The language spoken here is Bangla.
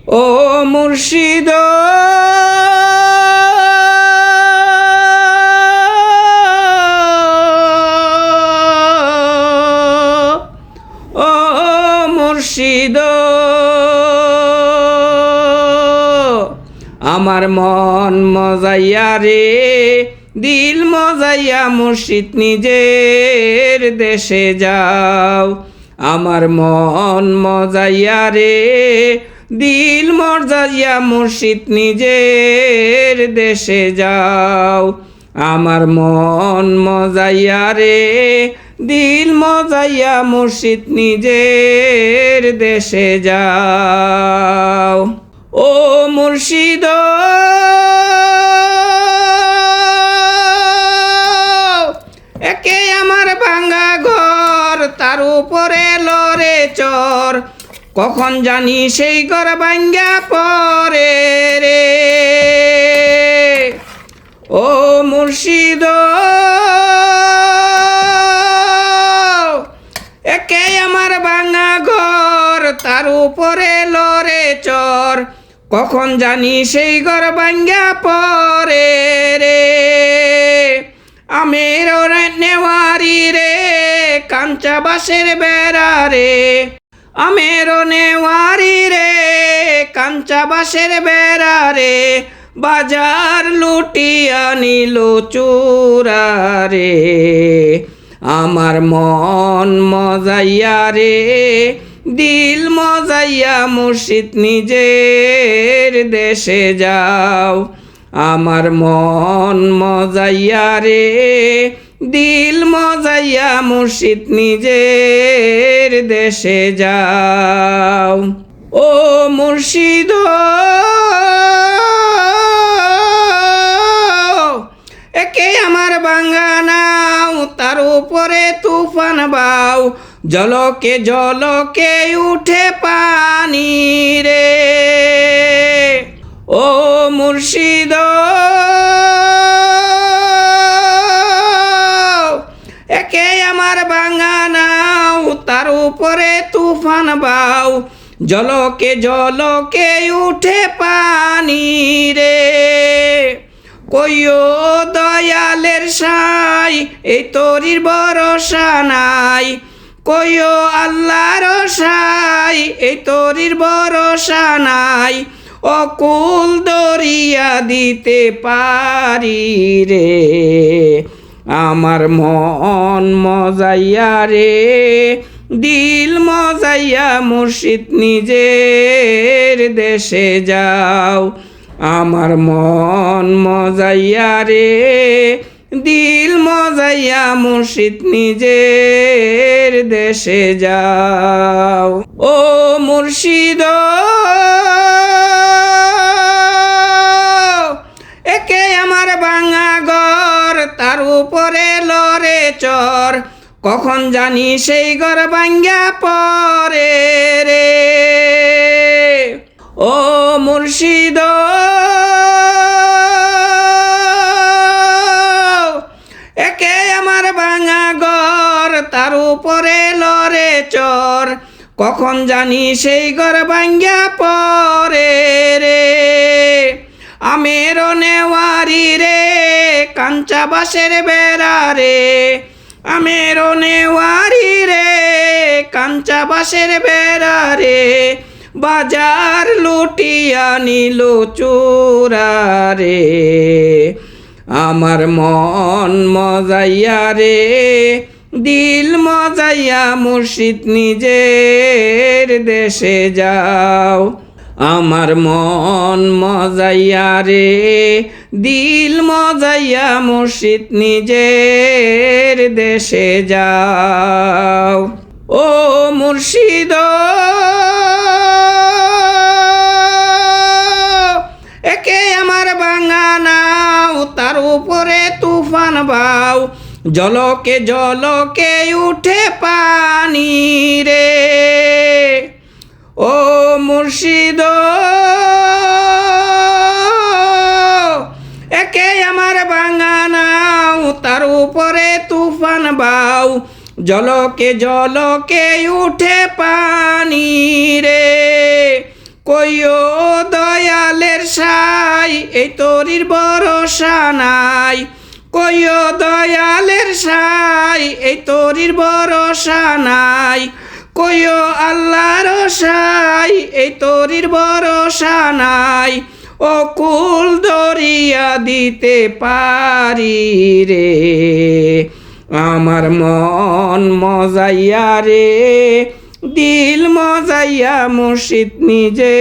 ও মুর্শিদ ও মুর্শিদ আমার মন মজাইয়া রে দিল মজাইয়া মুর্শিদ নিজের দেশে যাও। আমার মন মজাইয়া রে দিল মজাইয়া মুর্শিদ নিজের দেশে যাও। আমার মন মজাইয়া রে দিল মজাইয়া মুর্শিদ নিজের দেশে যাও। ও মুর্শিদ একে আমার ভাঙা ঘর তার উপরে লরে চর, কখন জানি সেই ঘর ভাঙ্গা পরে রে। ও মুর্শিদ একে আমার ভাঙা ঘর তার উপরে লরে চর, কখন জানি সেই ঘর ভাঙ্গা পরে রে। আমের নেওয়ারি রে কাঞ্চা বাঁশের বেড়া রে, আমের নেওয়ারি রে কাঞ্চা বাঁশের বেড়া রে, বাজার লুটিয়া নিল চোরা রে। আমার মন মজাইয়া রে দিল মজাইয়া মুর্শিদ নিজের দেশে যাও। আমার মন মজাইয়া রে দিল মজাইয়া মুর্শিদ নিজের দেশে যাও। ও মুর্শিদ একে আমার ভাঙা নাও তার উপরে তুফান বাও, জলকে জলকে উঠে পানি রে। ও মুর্শিদ একে আমার ভাঙা নাও তার উপরে তুফান বাও, জলকে জলকে উঠে পানি রে। কইও দয়ালের সাই এই তরির ভরসা নাই, কইও আল্লাহর সাই এই তরির ভরসা নাই, অকুল দরিয়া দিতে পারি রে। আমার মন মজাইয়া রে দিল মজাইয়া মুর্শিদ নিজের দেশে যাও। আমার মন মজাইয়া রে দিল মজাইয়া মুর্শিদ নিজের দেশে যাও। ও মুর্শিদ একে আমার ভাঙা ঘর তার উপরে লরে চর, কখন জানি সেই ঘর ভাঙ্গা পরে রে। ও মুর্শিদ একে আমার ভাঙা ঘর তার উপরে লরে চর, কখন জানি সেই ঘর ভাঙ্গা পরে রে। আমের নেওয়ারি রে কাঞ্চা বাঁশের বেড়া রে, আমের নেওয়ারি রে কাঞ্চা বাঁশের বেড়া রে, বাজার লুটিয়া নিল চোরা রে। আমার মন মজাইয়া রে দিল মজাইয়া মুর্শিদ নিজের দেশে যাও। আমার মন মজাইয়া রে দিল মজাইয়া মুর্শিদ নিজের দেশে যাও। ও মুর্শিদ একে আমার ভাঙা নাও তার উপরে তুফান বাও, জলকে জলকে উঠে পানি রে। ও মুর্শিদ একে আমার ভাঙা নাও তার উপরে তুফান বাও, জলকে জলকে উঠে পানি রে। কইও দয়ালের সাই এই তরির ভরসা নাই, কইও দয়ালের সাই এই তরির ভরসা নাই, কইও আল্লাহর সাই এই তরির ভরসা নাই, ও কুল দরিয়া দিতে পারি রে, আমার মন মজাইয়া রে, দিল মজাইয়া মুর্শিদ নিজে।